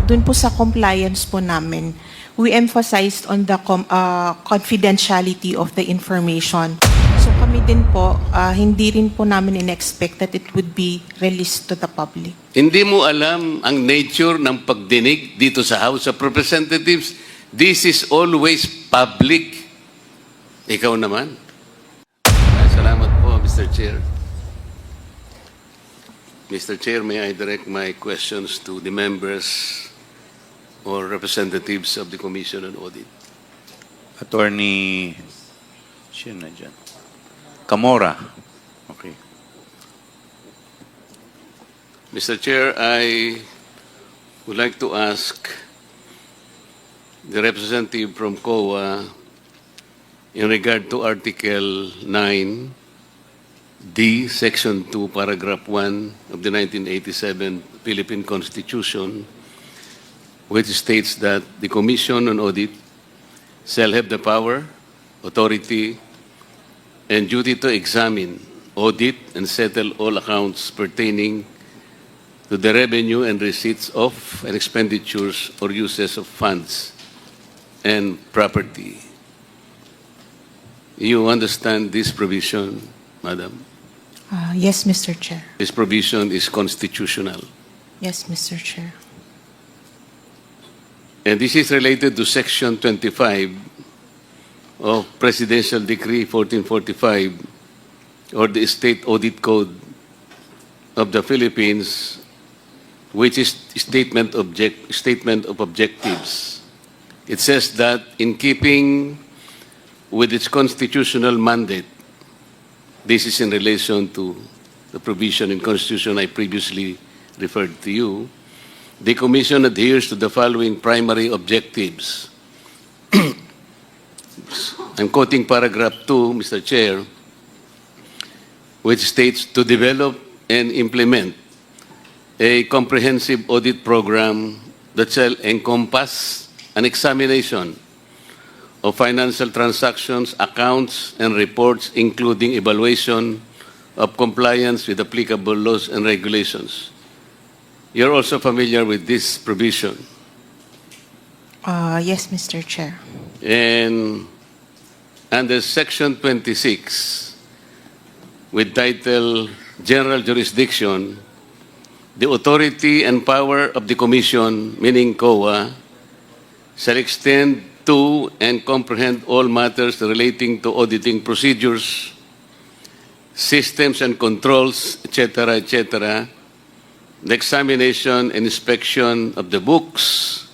dun po sa compliance po namin, we emphasized on the confidentiality of the information. So kami din po, hindi rin po namin in-expect that it would be released to the public. Hindi mo alam ang nature ng pagdinig dito sa House of Representatives. This is always public. Ikaw naman. Salamat po, Mr. Chair. Mr. Chair, may I direct my questions to the members or representatives of the Commission on Audit? Attorney, sino na dyan? Camora. Okay. Mr. Chair, I would like to ask the representative from COA in regard to Article 9D, Section 2, Paragraph 1 of the 1987 Philippine Constitution, which states that the Commission on Audit shall have the power, authority, and duty to examine, audit, and settle all accounts pertaining to the revenue and receipts of and expenditures or uses of funds and property. You understand this provision, Madam? Yes, Mr. Chair. This provision is constitutional. Yes, Mr. Chair. And this is related to Section 25 of Presidential Decree 1445 or the State Audit Code of the Philippines, which is statement of objectives. It says that in keeping with its constitutional mandate, this is in relation to the provision in Constitution I previously referred to you, the Commission adheres to the following primary objectives. I'm quoting paragraph 2, Mr. Chair, which states to develop and implement a comprehensive audit program that shall encompass an examination of financial transactions, accounts, and reports, including evaluation of compliance with applicable laws and regulations. You're also familiar with this provision. Yes, Mr. Chair. And under Section 26, with title General Jurisdiction, the authority and power of the Commission, meaning COA, shall extend to and comprehend all matters relating to auditing procedures, systems and controls, etc., etc., the examination and inspection of the books,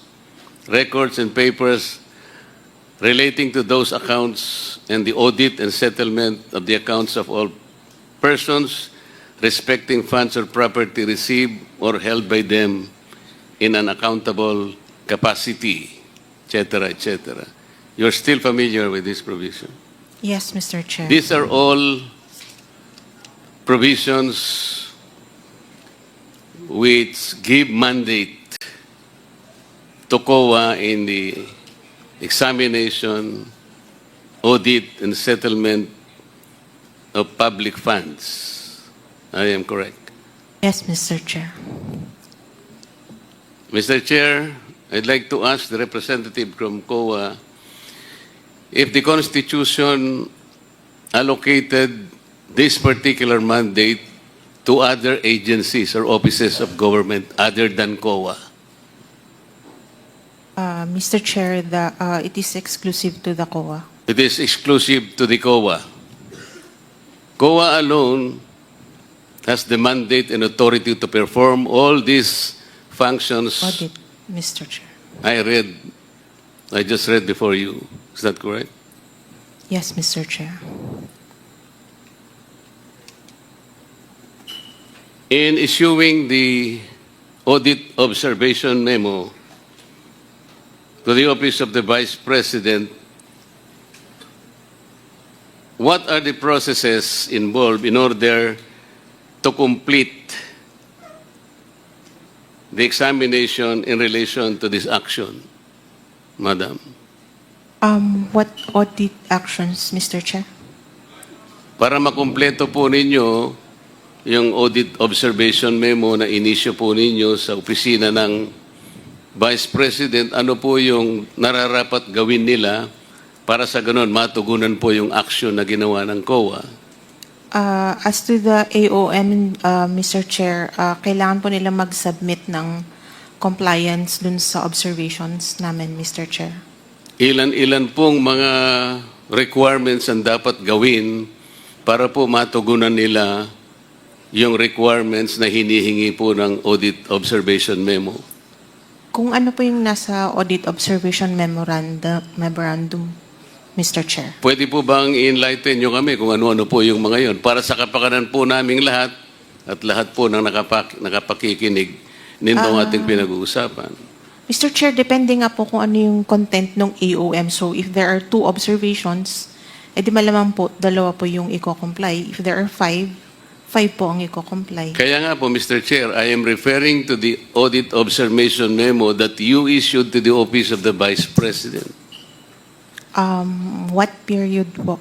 records, and papers relating to those accounts, and the audit and settlement of the accounts of all persons respecting funds or property received or held by them in an accountable capacity, etc., etc. You're still familiar with this provision? Yes, Mr. Chair. These are all provisions which give mandate to COA in the examination, audit, and settlement of public funds. I am correct. Yes, Mr. Chair. Mr. Chair, I'd like to ask the representative from COA if the Constitution allocated this particular mandate to other agencies or offices of government other than COA. Mr. Chair, it is exclusive to the COA. It is exclusive to the COA. COA alone has the mandate and authority to perform all these functions. Audit, Mr. Chair. I just read before you. Is that correct? Yes, Mr. Chair. In issuing the audit observation memo to the Office of the Vice President, what are the processes involved in order to complete the examination in relation to this action, Madam? What audit actions, Mr. Chair? Para makumpleto po ninyo yung audit observation memo na inisyo po ninyo sa opisina ng Vice President, ano po yung nararapat gawin nila para sa ganun matugunan po yung action na ginawa ng COA? As to the AOM, Mr. Chair, kailangan po nila mag-submit ng compliance dun sa observations namin, Mr. Chair. Ilan-ilan pong mga requirements ang dapat gawin para po matugunan nila yung requirements na hinihingi po ng Audit Observation Memo? Kung ano po yung nasa Audit Observation Memorandum, Mr. Chair. Pwede po bang enlighten nyo kami kung ano-ano po yung mga yon para sa kapakanan po naming lahat at lahat po ng nakapakikinig nitong ating pinag-uusapan? Mr. Chair, depende nga po kung ano yung content ng AOM. So if there are 2 observations, edi malamang po, 2 po yung i-comply. If there are 5 po ang i-comply. Kaya nga po, Mr. Chair, I am referring to the Audit Observation Memo that you issued to the Office of the Vice President. What period po?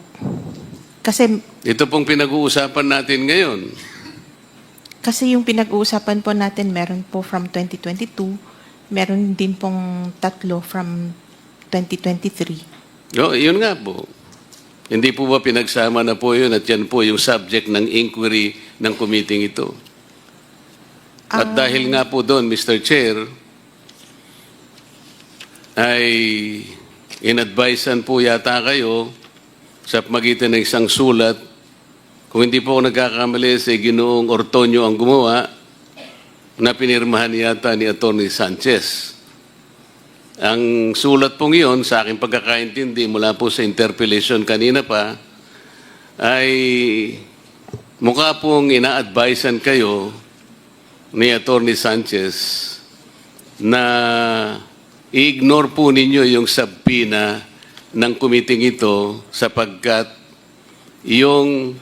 Kasi Ito pong pinag-uusapan natin ngayon. yung pinag-uusapan po natin, meron po from 2022, meron din pong 3 from 2023. No, yun nga po. Hindi po ba pinagsama na po yun at yan po yung subject ng inquiry ng committee ito? At dahil nga po doon, Mr. Chair, ay inadvisean po yata kayo sa magitan ng isang sulat. Kung hindi po ako nagkakamali, sa Ginoong Ortonio ang gumawa na pinirmahan yata ni Atty. Sanchez. Ang sulat pong iyon, sa aking pagkakaintindi mula po sa interpellation kanina pa, ay mukha pong ina-advisean kayo ni Atty. Sanchez na i-ignore po ninyo yung subpoena ng kumiting ito sapagkat yung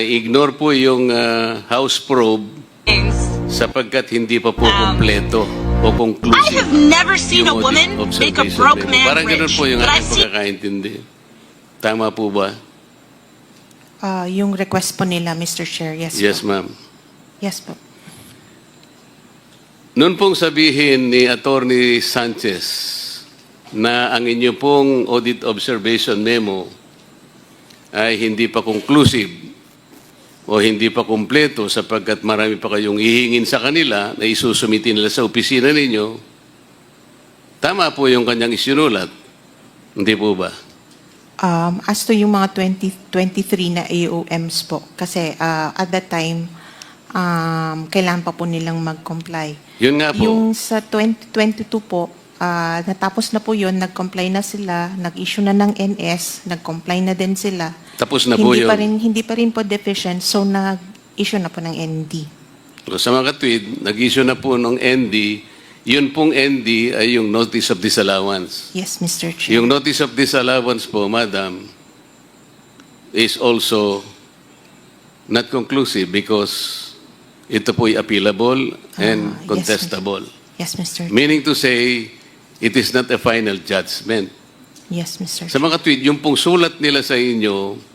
ignore po yung House probe sapagkat hindi pa po kompleto o conclusive. I have never seen a yung woman audit make a observation broke memo. man Parang ganun rich. po yung But I've aking seen pagkakaintindi. Tama po ba? Yung request po nila, Mr. Chair, yes, Yes, po. ma'am. Yes po. Noon pong sabihin ni Atty. Sanchez na ang inyo pong audit observation memo ay hindi pa conclusive o hindi pa kumpleto sapagkat marami pa kayong ihingin sa kanila na isusumitin nila sa opisina ninyo, tama po yung kanyang isinulat. Hindi po ba? As to yung mga 2023 na AOMs po, kasi at that time, kailangan pa po nilang mag-comply. Yun nga po. Yung sa 2022 po, natapos na po yun, nag-comply na sila, nag-issue na ng NS, nag-comply na din sila. Tapos na po yun. Hindi pa rin po deficient, so nag-issue na po ng ND. Sa mga katwid, nag-issue na po ng ND. Yun pong ND ay yung Notice of Disallowance. Yes, Mr. Chair. Yung Notice of Disallowance po, Madam, is also not conclusive because ito po ay appealable and yes, contestable. Yes, Mr. Chair. Meaning to say, it is not a final judgment. Yes, Mr. Sa mga tweet, yung pong sulat nila sa inyo,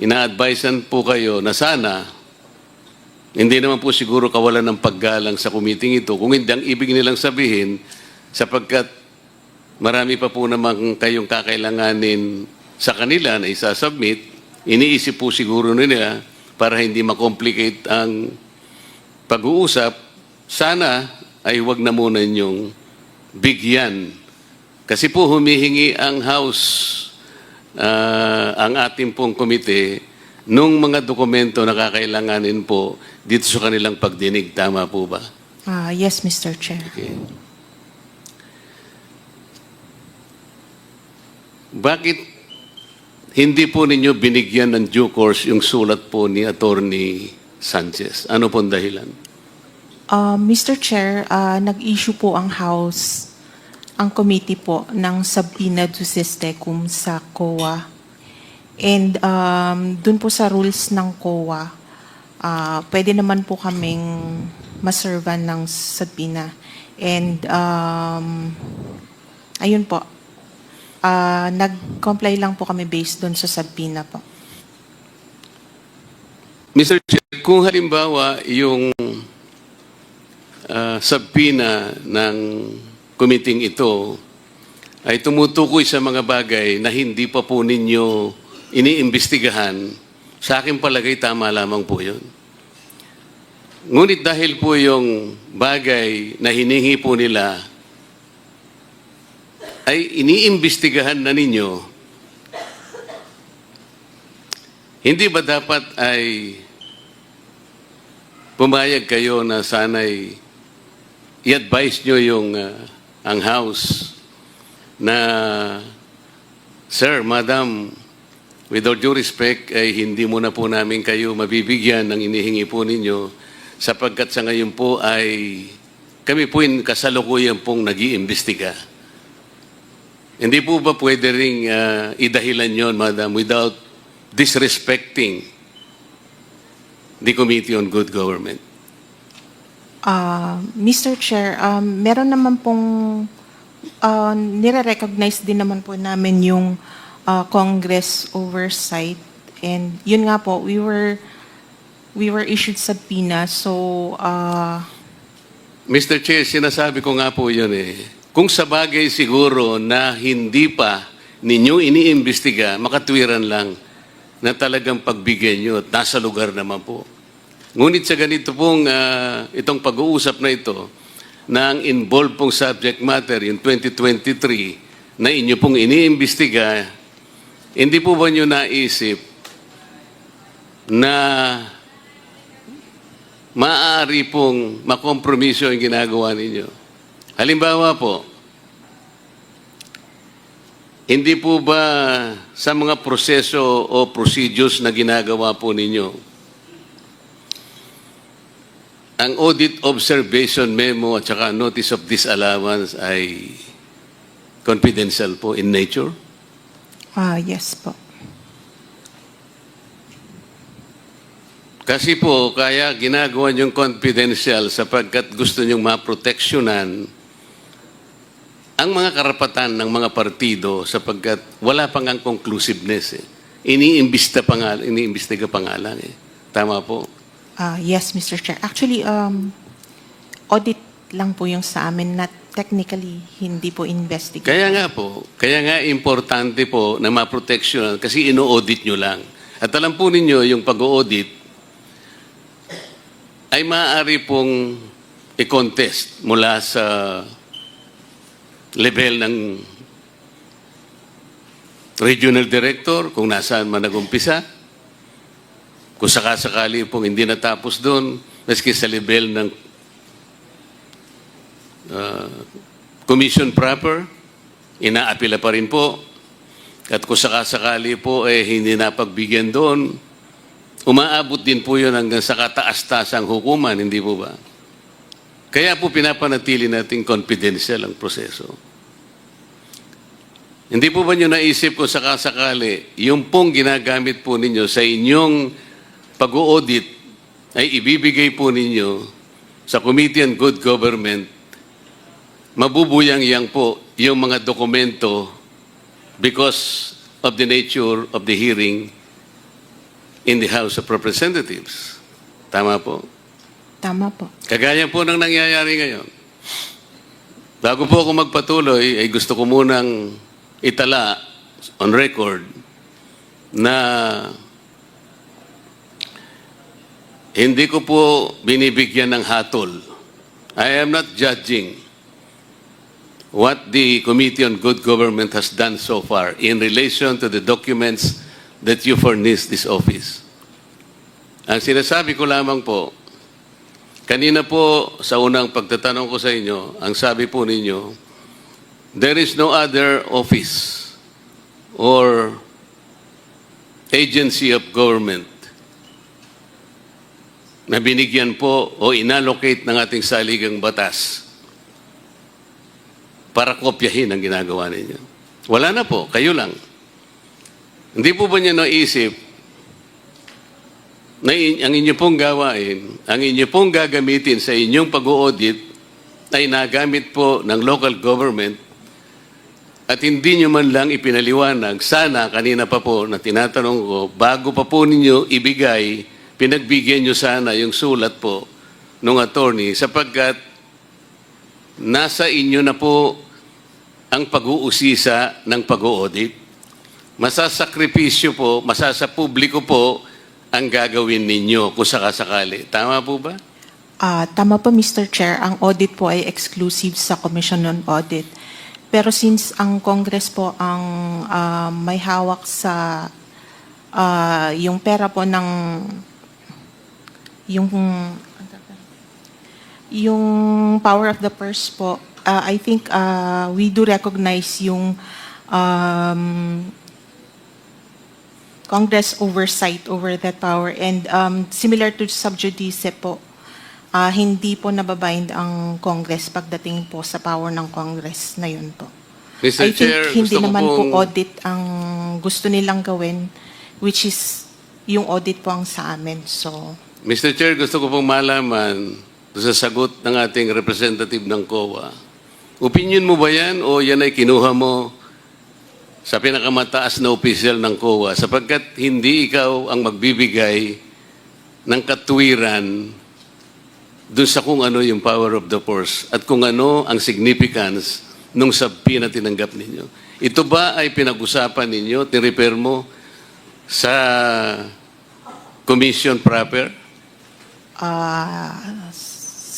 ina-advisean po kayo na sana, hindi naman po siguro kawalan ng paggalang sa kumiting ito, kung hindi ang ibig nilang sabihin, sapagkat marami pa po namang kayong kakailanganin sa kanila na isasubmit, iniisip po siguro nila para hindi makomplicate ang pag-uusap, sana ay wag na muna ninyong bigyan. Kasi po humihingi ang House, ang ating pong komite, nung mga dokumento na kakailanganin po dito sa kanilang pagdinig. Tama po ba? Yes, Mr. Chair. Okay. Bakit hindi po ninyo binigyan ng due course yung sulat po ni Atty. Sanchez? Ano pong dahilan? Mr. Chair, nag-issue po ang House, ang committee po, ng subpoena ducis tecum sa COA. And dun po sa rules ng COA, pwede naman po kaming maservan ng subpoena. And ayun po, nag-comply lang po kami based dun sa subpoena po. Mr. Chair, kung halimbawa yung subpoena ng committee ito ay tumutukoy sa mga bagay na hindi pa po ninyo iniimbestigahan, sa aking palagay tama lamang po yun. Ngunit dahil po yung bagay na hiningi po nila ay iniimbestigahan na ninyo, hindi ba dapat ay pumayag kayo na sana'y i-advise nyo yung ang House na, Sir, Madam, with all due respect, ay hindi muna po namin kayo mabibigyan ng inihingi po ninyo sapagkat sa ngayon po ay kami po yung kasalukuyan pong nag-iimbestiga. Hindi po ba pwede ring idahilan yon, Madam, without disrespecting the Committee on Good Government? Mr. Chair, meron naman pong nire-recognize din naman po namin yung Congress oversight, and yun nga po, we were issued subpoena, so Mr. Chair, sinasabi ko nga po yun eh. Kung sa bagay siguro na hindi pa ninyo iniimbestiga, makatwiran lang na talagang pagbigyan nyo at nasa lugar naman po. Ngunit sa ganito pong itong pag-uusap na ito, na ang involved pong subject matter, yung 2023, na inyo pong iniimbestiga, hindi po ba nyo naisip na maaari pong makompromiso ang ginagawa ninyo? Halimbawa po, hindi po ba sa mga proseso o procedures na ginagawa po ninyo, ang audit observation memo at saka notice of disallowance ay confidential po in nature? yes po. Kasi po, kaya ginagawa niyong confidential sapagkat gusto niyong maproteksyonan ang mga karapatan ng mga partido sapagkat wala pang ang conclusiveness eh. Iniimbestiga pa nga lang eh. Tama po. Yes, Mr. Chair. Actually, audit lang po yung sa amin, not technically, hindi po investigate. Kaya nga importante po na maproteksyonan kasi ino-audit nyo lang. At alam po ninyo, yung pag-audit ay maaari pong i-contest mula sa level ng regional director, kung nasaan man nagumpisa. Kung sakasakali pong hindi natapos doon, maski sa level ng commission proper, inaapila pa rin po. At kung sakasakali po hindi napagbigyan doon, umaabot din po yun hanggang sa kataas-tasang hukuman, hindi po ba? Kaya po pinapanatili natin confidential ang proseso. Hindi po ba nyo naisip kung sakasakali, yung pong ginagamit po ninyo sa inyong pag-audit ay ibibigay po ninyo sa Committee on Good Government, mabubuyang-yang po yung mga dokumento because of the nature of the hearing in the House of Representatives. Tama po? Tama po. Kagaya po ng nangyayari ngayon. Bago po ako magpatuloy, ay gusto ko munang itala on record na hindi ko po binibigyan ng hatol. I am not judging what the Committee on Good Government has done so far in relation to the documents that you furnished this office. Ang sinasabi ko lamang po, kanina po sa unang pagtatanong ko sa inyo, ang sabi po ninyo, there is no other office or agency of government na binigyan po o inallocate ng ating saligang batas para kopyahin ang ginagawa ninyo. Wala na po, kayo lang. Hindi po ba niyo naisip na ang inyo pong gawain, ang inyo pong gagamitin sa inyong pag-audit ay nagamit po ng local government at hindi nyo man lang ipinaliwanag, sana kanina pa po na tinatanong ko, bago pa po ninyo ibigay, pinagbigyan nyo sana yung sulat po ng attorney sapagkat nasa inyo na po ang pag-uusisa ng pag-audit. Masasakripisyo po, masasapubliko po ang gagawin ninyo kung sakasakali. Tama po ba? Tama po, Mr. Chair. Ang audit po ay exclusive sa Commission on Audit. Pero since ang Congress po ang may hawak sa yung pera po ng yung power of the purse po, I think we do recognize yung Congress oversight over that power, and similar to sub judice po, hindi po nababind ang Congress pagdating po sa power ng Congress na yun po. Mr. I think Chair, hindi gusto ko naman pong- po audit ang gusto nilang gawin, which is yung audit po ang sa amin. So, Mr. Chair, gusto ko pong malaman sa sagot ng ating representative ng COA. Opinion mo ba yan o yan ay kinuha mo sa pinakamataas na opisyal ng COA sapagkat hindi ikaw ang magbibigay ng katwiran dun sa kung ano yung power of the purse at kung ano ang significance nung subpoena na tinanggap ninyo. Ito ba ay pinag-usapan ninyo, tirepair mo sa commission proper?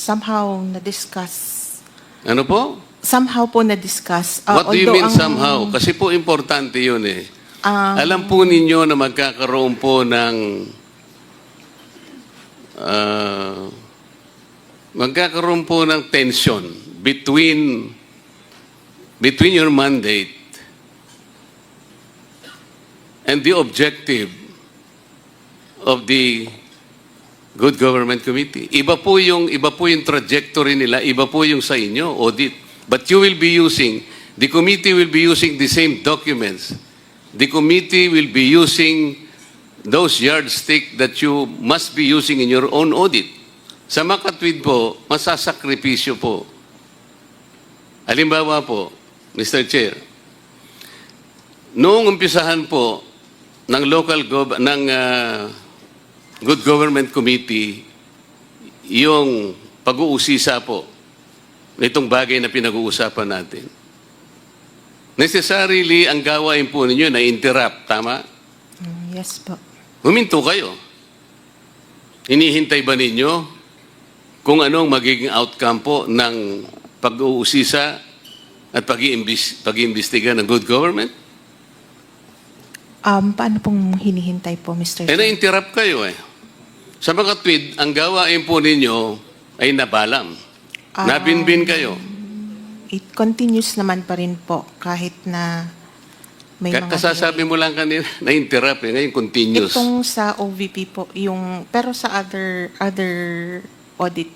somehow na-discuss. Ano po? Somehow po na-discuss. What do you Although mean ang- somehow? Kasi po importante yun eh. ang- Alam po ninyo na magkakaroon po ng tension between your mandate and the objective of the Good Government Committee. Iba po yung trajectory nila, iba po yung sa inyo, audit. But you will be using, the committee will be using the same documents. The committee will be using those yardstick that you must be using in your own audit. Sa makatwid po, masasakripisyo po. Halimbawa po, Mr. Chair, noong umpisahan po ng Good Government Committee, yung pag-uusisa po nitong bagay na pinag-uusapan natin. Necessarily, ang gawain po ninyo na interrupt, tama? Yes po. Huminto kayo. Hinihintay ba ninyo kung anong magiging outcome po ng pag-uusisa at pag-iimbestiga ng good government? Paano pong hinihintay po, Mr. Chair? Na-interrupt kayo eh. Sa mga tweet, ang gawain po ninyo ay nabalam. Nabinbin kayo. It continues naman pa rin po kahit na may mga... Kasasabi mo lang kanina, na-interrupt eh. Ngayon, continuous. Itong sa OVP po, pero sa other audit,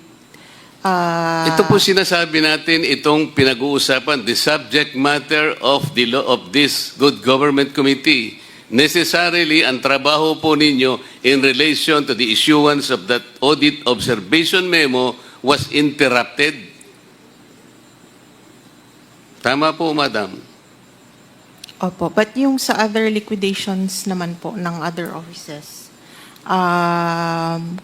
Ito po sinasabi natin, itong pinag-uusapan, the subject matter of the law of this Good Government Committee. Necessarily, ang trabaho po ninyo in relation to the issuance of that audit observation memo was interrupted. Tama po, Madam. Opo, but yung sa other liquidations naman po ng other offices,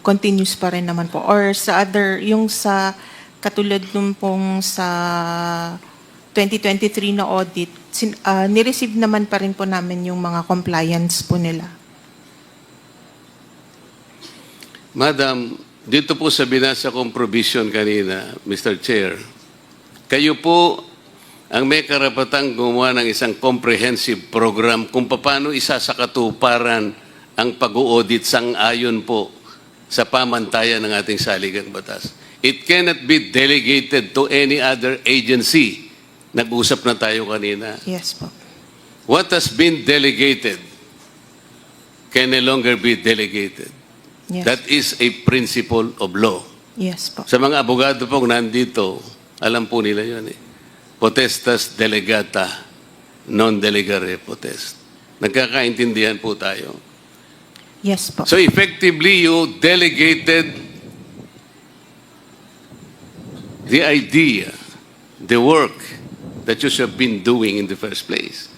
continues pa rin naman po. Or sa other, yung sa katulad nung pong sa 2023 na audit, nireceive naman pa rin po namin yung mga compliance po nila. Madam, dito po sa binasa kong provision kanina, Mr. Chair, kayo po ang may karapatang gumawa ng isang comprehensive program kung paano isasakatuparan ang pag-audit sang-ayon po sa pamantayan ng ating saligang batas. It cannot be delegated to any other agency. Nag-usap na tayo kanina. Yes po. What has been delegated can no longer be delegated. Yes. That is a principle of law. Yes po. Sa mga abogado pong nandito, alam po nila yun eh. Potestas delegata, non delegare potest. Nagkakaintindihan po tayo. Yes po. So effectively, you delegated the idea, the work that you should have been doing in the first place.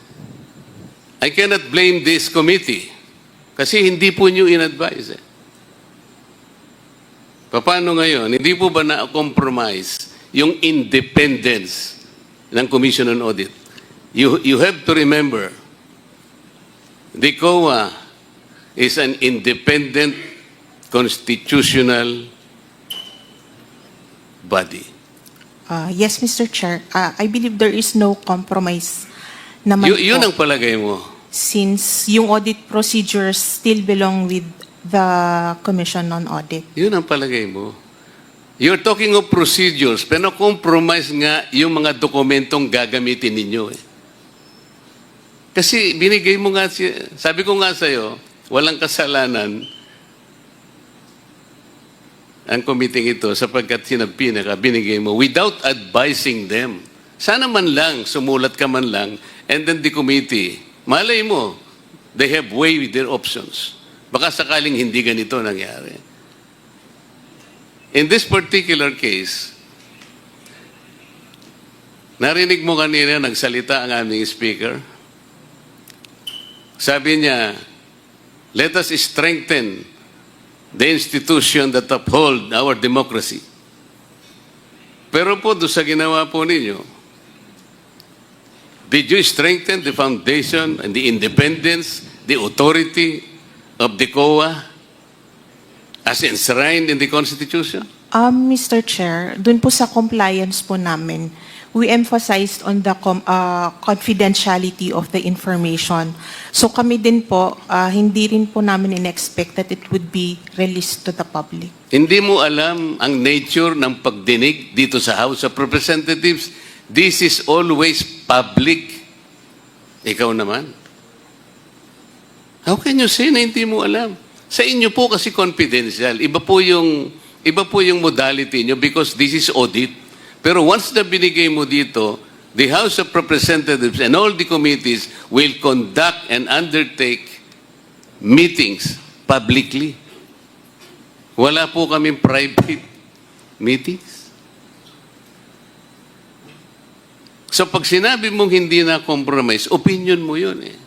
I cannot blame this committee kasi hindi po nyo in-advise eh. Paano ngayon? Hindi po ba na-compromise yung independence ng Commission on Audit. You have to remember, the COA is an independent constitutional body. Yes, Mr. Chair. I believe there is no compromise naman Yun po, ang palagay mo. since yung audit procedures still belong with the Commission on Audit. Yun ang palagay mo. You're talking of procedures, pero compromise nga yung mga dokumentong gagamitin ninyo. Kasi binigay mo nga, sabi ko nga sa'yo, walang kasalanan ang committee ito sapagkat sinabi na binigay mo without advising them. Sana man lang, sumulat ka man lang, and then the committee, malay mo, they have way with their options. Baka sakaling hindi ganito nangyari. In this particular case, narinig mo kanina, nagsalita ang aming speaker. Sabi niya, let us strengthen the institution that uphold our democracy. Pero po, doon sa ginawa po ninyo, did you strengthen the foundation and the independence, the authority of the COA as enshrined in the Constitution? Mr. Chair, dun po sa compliance po namin, we emphasized on the confidentiality of the information. So kami din po, hindi rin po namin in-expect that it would be released to the public. Hindi mo alam ang nature ng pagdinig dito sa House of Representatives. This is always public. Ikaw naman. How can you say na hindi mo alam? Sa inyo po kasi confidential. Iba po yung modality nyo because this is audit. Pero once na binigay mo dito, the House of Representatives and all the committees will conduct and undertake meetings publicly. Wala po kaming private meetings. So pag sinabi mong hindi na compromise, opinion mo yun eh.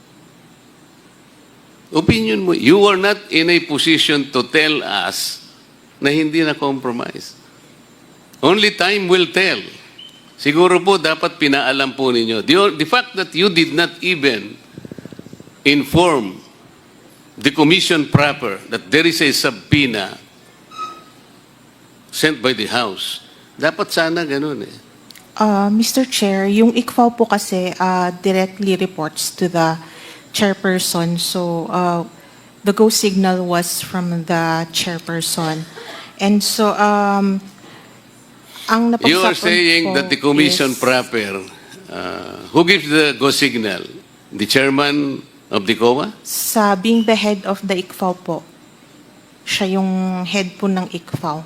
Opinion mo. You are not in a position to tell us na hindi na compromise. Only time will tell. Siguro po dapat pinaalam po ninyo. The fact that you did not even inform the commission proper that there is a subpoena sent by the House, dapat sana ganun eh. Mr. Chair, yung ICFAO po kasi directly reports to the chairperson. So the go signal was from the chairperson. And so ang You are napag-usapan saying po that the commission is- proper, who gives the go signal? The chairman of the COA? Sa being the head of the ICFAO po, siya yung head po ng ICFAO.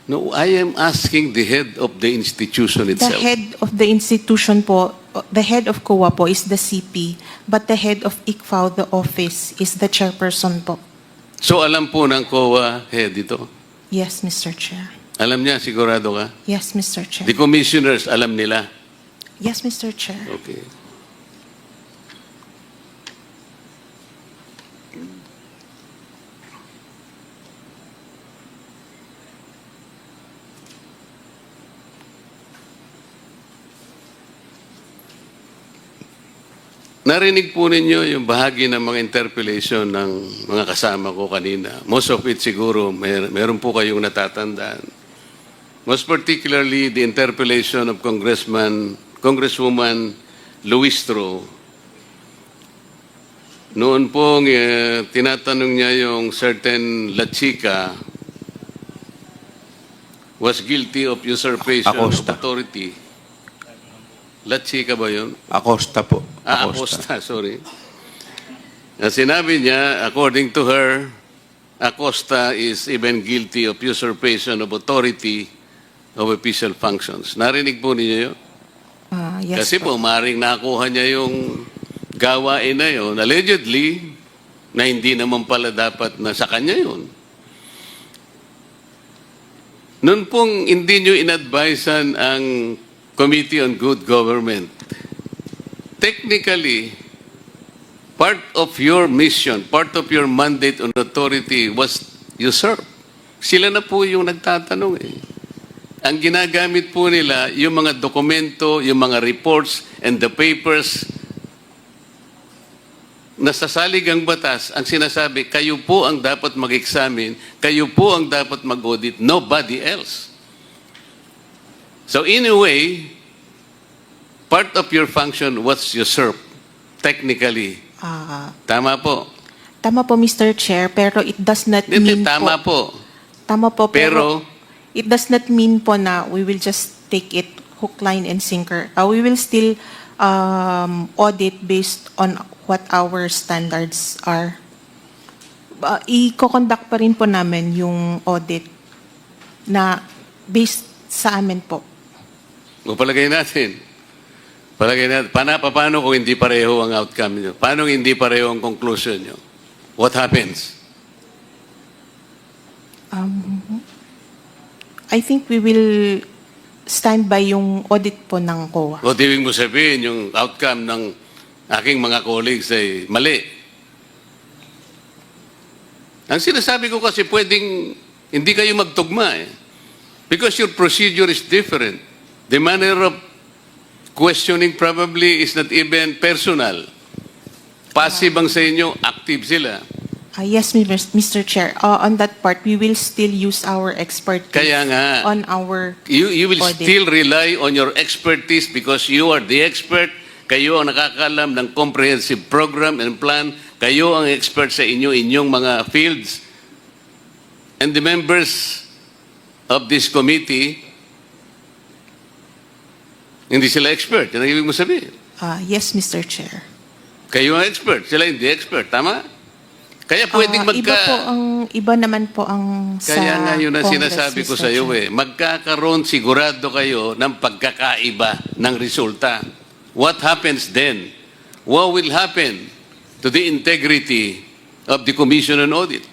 No, I am asking the head of the institution The itself. head of the institution po, the head of COA po is the CP, but the head of ICFAO, the office, is the chairperson po. So alam po ng COA head ito? Yes, Mr. Chair. Alam niya, sigurado ka? Yes, Mr. Chair. The commissioners, alam nila? Yes, Mr. Chair. Okay. Narinig po ninyo yung bahagi ng mga interpellation ng mga kasama ko kanina. Most of it siguro, meron po kayong natatandaan. Most particularly, the interpellation of Congresswoman Luistro. Noon pong tinatanong niya yung certain La Chica was guilty of usurpation Acosta. of authority. La Chica ba yun? Acosta po. Acosta, sorry. Sinabi niya, according to her, Acosta is even guilty of usurpation of authority of official functions. Narinig po ninyo yun? Yes Kasi po, maring nakuha niya yung gawain na yun, allegedly, na hindi naman pala dapat na sa kanya yun. Noon pong hindi nyo inadvisean ang Committee on Good Government, technically, part of your mission, part of your mandate on authority was usurped. Sila na po yung nagtatanong eh. Ang ginagamit po nila, yung mga dokumento, yung mga reports, and the papers na sa saligang batas, ang sinasabi, kayo po ang dapat mag-examine, kayo po ang dapat mag-audit, nobody else. So in a way, part of your function was usurped, technically. Tama po. Tama po, Mr. Chair, pero it does not Hindi, mean tama po. po. Tama po, pero Pero, it does not mean po na we will just take it hook, line, and sinker. We will still audit based on what our standards are. I-conduct pa rin po namin yung audit na based sa amin po. o palagay natin, paano kung hindi pareho ang outcome nyo? Paano hindi pareho ang conclusion nyo? What happens? I think we will stand by yung audit po ng COA. O ibig mo sabihin, yung outcome ng aking mga colleagues ay mali. Ang sinasabi ko kasi pwedeng hindi kayo magtugma eh. Because your procedure is different. The manner of questioning probably is not even personal. Passive ang sa inyo, active sila. Yes, Mr. Chair. On that part, we will still use our expertise Kaya nga, on our you will audit. still rely on your expertise because you are the expert. Kayo ang nakakaalam ng comprehensive program and plan. Kayo ang expert sa inyong mga fields. And the members of this committee, hindi sila expert. Yan ang ibig mo sabihin. Yes, Mr. Chair. Kayo ang expert. Sila hindi expert. Tama? Kaya pwedeng Iba naman po ang sa Kaya nga yun ang Congress, sinasabi ko Mr. sa iyo Chair. magkakaroon sigurado kayo ng pagkakaiba ng resulta. What happens then? What will happen to the integrity of the Commission on Audit?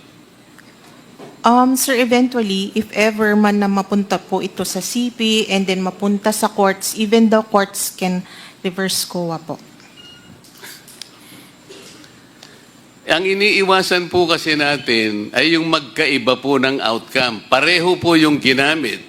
Sir, eventually, if ever man na mapunta po ito sa CP and then mapunta sa courts, even the courts can reverse COA po. Ang iniiwasan po kasi natin ay yung magkaiba po ng outcome. Pareho po yung ginamit.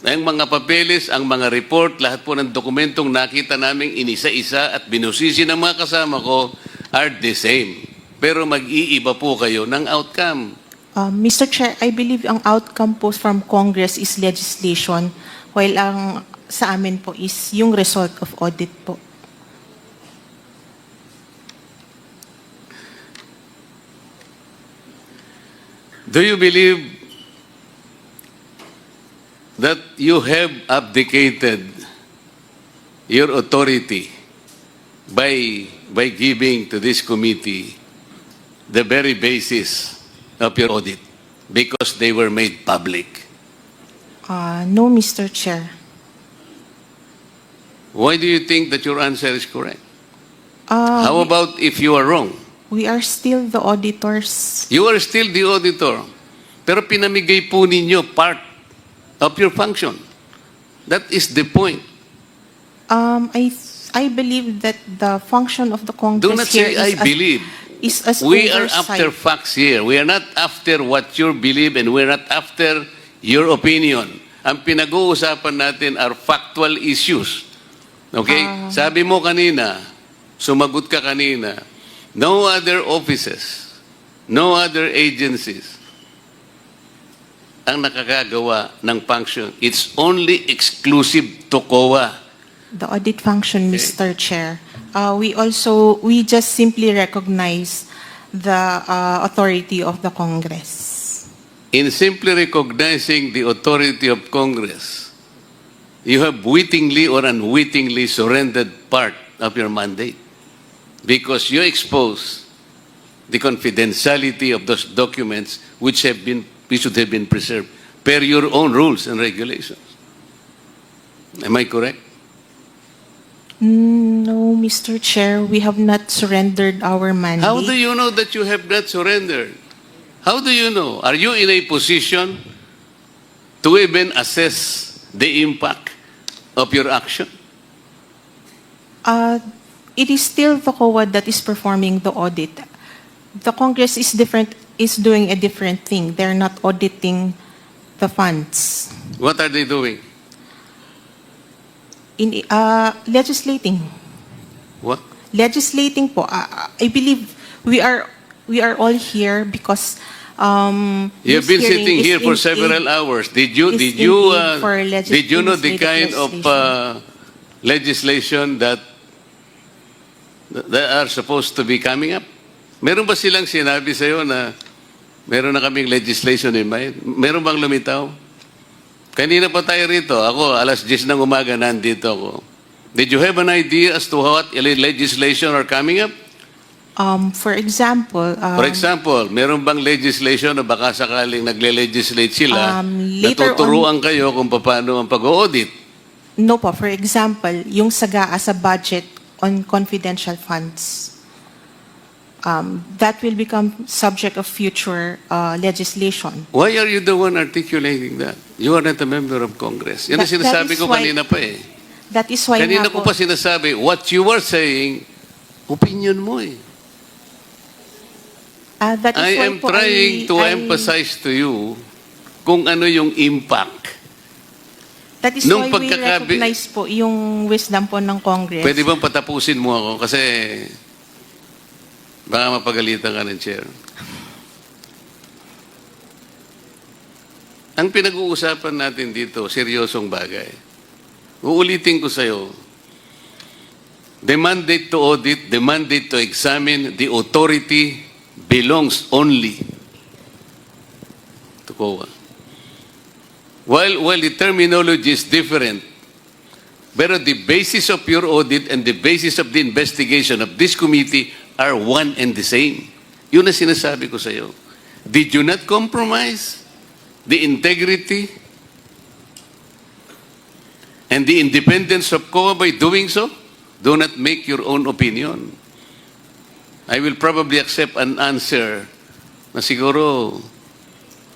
Ang mga papeles, ang mga report, lahat po ng dokumentong nakita namin inisa-isa at binusisi ng mga kasama ko are the same. Pero mag-iiba po kayo ng outcome. Mr. Chair, I believe ang outcome po from Congress is legislation, while ang sa amin po is yung result of audit po. Do you believe that you have abdicated your authority by giving to this committee the very basis of your audit because they were made public? No, Mr. Chair. Why do you think that your answer is correct? Uh, How about if you are wrong? We are still the auditors. You are still the auditor. Pero pinamigay po ninyo part of your function. That is the point. I believe that the function of the Congress Do not here say, I believe. is as We are oversight. after facts here. We are not after what you believe and we are not after your opinion. Ang pinag-uusapan natin are factual issues. Okay? Sabi mo kanina, sumagot ka kanina, no other offices, no other agencies ang nakakagawa ng function. It's only exclusive to COA. The audit function, Mr. Chair. We just simply recognize the authority of the Congress. In simply recognizing the authority of Congress, you have wittingly or unwittingly surrendered part of your mandate because you expose the confidentiality of those documents which should have been preserved per your own rules and regulations. Am I correct? No, Mr. Chair, we have not surrendered our mandate. How do you know that you have not surrendered? How do you know? Are you in a position to even assess the impact of your action? It is still the COA that is performing the audit. The Congress is doing a different thing. They're not auditing the funds. What are they doing? In legislating. What? Legislating po. I believe we are all here because You've this been hearing sitting is here for in several aid- hours. Did is in aid for you know the kind of legislation. legislation that are supposed to be coming up? Meron ba silang sinabi sa'yo na meron na kaming legislation in mind? Meron bang lumitaw? Kanina pa tayo rito. Ako, alas 10 ng umaga, nandito ako. Did you have an idea as to what legislation are coming up? For example, For example, meron bang legislation na baka sakaling nagle-legislate sila, later natuturuan kayo kung paano ang pag-audit? no po. For example, yung SAGAA sa budget on confidential funds. That will become subject of future legislation. Why are you the one articulating that? You are not a member of Congress. Yan ang That sinasabi is ko why- kanina pa eh. That is why Kanina nga ko po, pa sinasabi, what you were saying, opinion mo eh. that is I why am po trying to I- emphasize to you kung ano yung impact. That is Nung why we pagkakabi- recognize po yung wisdom po ng Congress. Pwede bang patapusin mo ako? Kasi baka mapagalitan ka ng chair. Ang pinag-uusapan natin dito, seryosong bagay. Uulitin ko sa'yo, the mandate to audit, the mandate to examine, the authority belongs only to COA. While the terminology is different, pero the basis of your audit and the basis of the investigation of this committee are one and the same. Yun ang sinasabi ko sa'yo. Did you not compromise the integrity and the independence of COA by doing so? Do not make your own opinion. I will probably accept an answer na siguro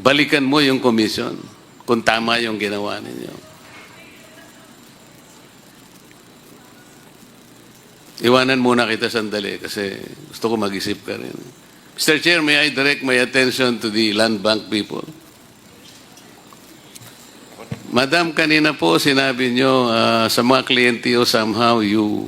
balikan mo yung commission kung tama yung ginawa ninyo. Iwanan muna kita sandali kasi gusto ko mag-isip ka rin. Mr. Chair, may I direct my attention to the land bank people? Madam, kanina po sinabi nyo sa mga kliyente somehow you